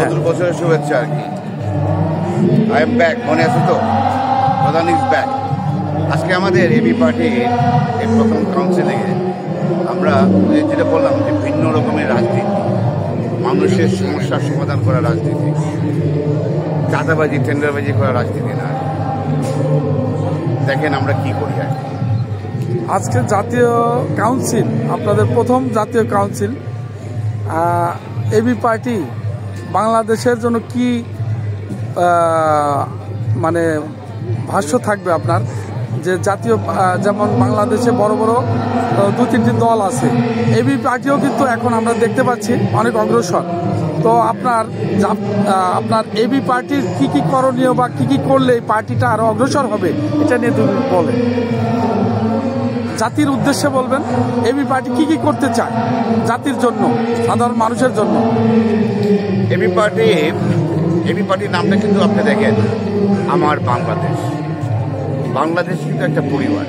নতুন বছরের শুভেচ্ছা আর কি। আই এম ব্যাক, মনে আছে তো? প্রধান ইজ ব্যাক। আজকে আমাদের এবি পার্টির এই প্রথম কাউন্সিলে আমরা যেটা বললাম যে ভিন্ন রকমের রাজনীতি, মানুষের সমস্যার সমাধান করা রাজনীতি, চাঁদাবাজি টেন্ডারবাজি করা রাজনীতি না। দেখেন আমরা কি করি আর কি। আজকে জাতীয় কাউন্সিল, আপনাদের প্রথম জাতীয় কাউন্সিল, এবি পার্টি বাংলাদেশের জন্য কি মানে ভাষ্য থাকবে আপনার? যে জাতীয় যেমন বাংলাদেশে বড় বড় 2-3টি দল আছে, এবি পার্টিও কিন্তু এখন আমরা দেখতে পাচ্ছি অনেক অগ্রসর। তো আপনার এবি পার্টির কি কি করণীয় বা কি কি করলে এই পার্টিটা আরো অগ্রসর হবে, এটা নিয়ে তুমি বলেন, জাতির উদ্দেশ্যে বলবেন। এবি পার্টি কি কি করতে চায় জাতির জন্য, সাধারণ মানুষের জন্য? এবি পার্টির নামটা কিন্তু আপনি দেখেন, আমার বাংলাদেশ। বাংলাদেশ কিন্তু একটা পরিবার।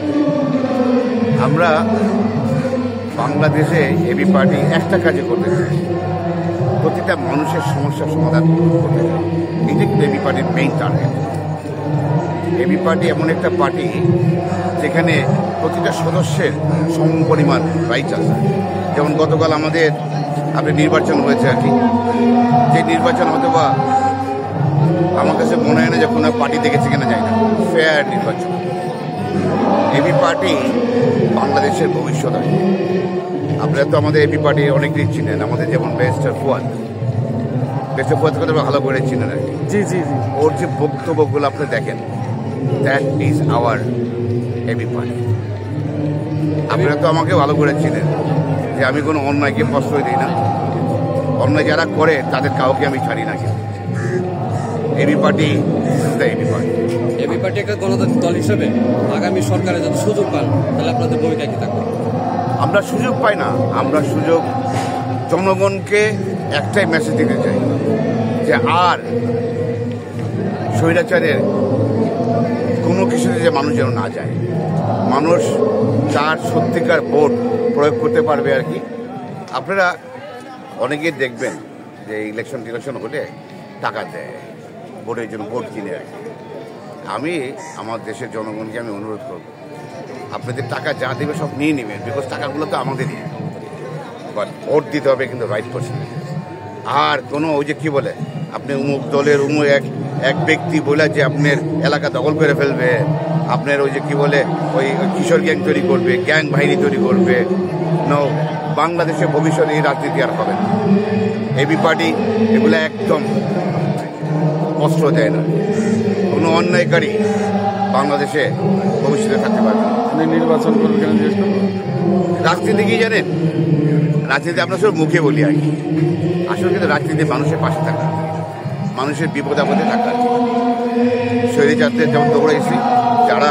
আমরা বাংলাদেশে এবি পার্টি একটা কাজে করতে চাই, প্রতিটা মানুষের সমস্যার সমাধান করতে চাই। এটা কিন্তু এবি পার্টির মেইন টার্গেট। এবি পার্টি এমন একটা পার্টি যেখানে প্রতিটা সদস্যের সম পরিমাণ রাইট আছে। যেমন গতকাল আমাদের নির্বাচন হয়েছে আর কি, যে নির্বাচন হয়তো বা আমার কাছে মনে হয় না যে কোনো পার্টি দেখেছে কিনা যায় না, ফেয়ার নির্বাচন। এবি পার্টি বাংলাদেশের ভবিষ্যৎ আছে। আপনারা তো আমাদের এবি পার্টি অনেকদিন চিনেন, আমাদের যেমন ব্যারিস্টার ফুয়াদ কথা ভালো করে চিনেন আর কি। জি জি জি। ওর যে বক্তব্যগুলো আপনি দেখেন, that is our AB party. আপনারা তো আমাকে ভালো করে চিনেন যে আমি কোনো অন্যায়কে প্রশ্রয় দিই না, অন্যায় যারা করে তাদের কাউকে আমি ছাড়ি না। এবি পার্টি এবি পার্টি একটা গণতান্ত্রিক দল হিসেবে আগামী সরকারে যদি সুযোগ পান তাহলে আপনাদের ভূমিকা কি থাকবে? আমরা সুযোগ পাই না, আমরা সুযোগ জনগণকে একটাই মেসেজ দিতে চাই যে আর স্বৈরাচারের কোনো কিছুতে যে মানুষ যেন না যায়, মানুষ তার সত্যিকার ভোট প্রয়োগ করতে পারবে আর কি। আপনারা অনেকেই দেখবেন যে ইলেকশন হলে টাকা দেয় ভোটের জন্য, ভোট কিনে আর কি। আমি আমার দেশের জনগণকে আমি অনুরোধ করব, আপনাদের টাকা যা দেবে সব নিয়ে নেবেন, বিকজ টাকাগুলো তো আমাদেরই, বাট ভোট দিতে হবে কিন্তু রাইট পার্সন। আর কোনো ওই যে কি বলে আপনি অমুক দলের এক ব্যক্তি বলে যে আপনার এলাকা দখল করে ফেলবে, আপনার ওই যে কি বলে ওই কিশোর গ্যাং তৈরি করবে, গ্যাং বাহিনী তৈরি করবে, বাংলাদেশের ভবিষ্যতে এই রাজনীতি আর হবে না। এবি পার্টি এগুলো একদম কষ্ট দেয় না। কোনো অন্যায়কারী বাংলাদেশে ভবিষ্যতে থাকতে পারবে না। নির্বাচন করবে কেন? রাজনীতি কি জানেন? রাজনীতি আমরা সব মুখে বলি আর কি, আসলে কিন্তু রাজনীতি মানুষের পাশে থাকা, মানুষের বিপদ আপদে থাকা। শৈলীচারদের যেমন দৌড়াইছি, যারা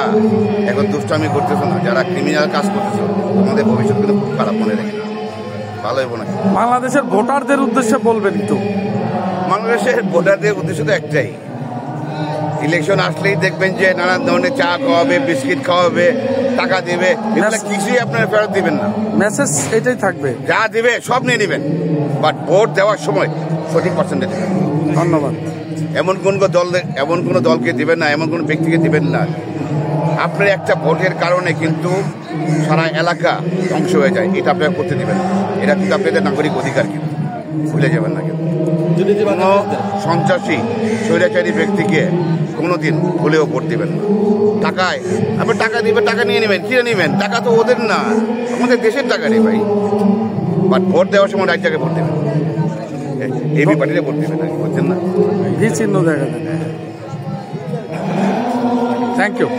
এখন দুষ্টামি করতেছে না, যারা ক্রিমিনাল কাজ করতেছে, আমাদের ভবিষ্যৎ কিন্তু খুব খারাপ, মনে রেখে না, ভালো হইব না। বাংলাদেশের ভোটারদের উদ্দেশ্যে বলবেন তো? বাংলাদেশের ভোটারদের উদ্দেশ্য তো একটাই, ইলেকশন আসলেই দেখবেন যে নানান ধরনের চা খাওয়াবে, বিস্কিট খাওয়াবে, টাকা দিবে, এগুলো কিছুই আপনারা ফেরত দিবেন না। মেসেজ এটাই থাকবে, যা দিবে সব নিয়ে নেবেন, বাট ভোট দেওয়ার সময় সঠিক পার্সেন্টেজ দেবেন। ধন্যবাদ। এমন কোনো দলকে দিবেন না, এমন কোনো ব্যক্তিকে দিবেন না। আপনার একটা ভোটের কারণে কিন্তু সারা এলাকা ধ্বংস হয়ে যায়, এটা আপনারা করতে দিবেন না। এটা কিন্তু আপনাদের নাগরিক অধিকার, কিন্তু ভুলে যাবেন না। কিন্তু কোনো সন্ত্রাসী স্বৈরাচারী ব্যক্তিকে কোনোদিন ভুলেও ভোট দিবেন না। আপনি টাকা দিবেন, টাকা নিয়ে নেবেন, কিনে নেবেন, টাকা তো ওদের না, আমাদের দেশের টাকা নেই ভাই। বাট ভোট দেওয়ার সময় রাইট জায়গায় ভোট দেবেন, এবি পার্টিতে ভোট দেবেন না, বুঝছেন না? ভি চিহ্ন দেখা দেন। Thank you.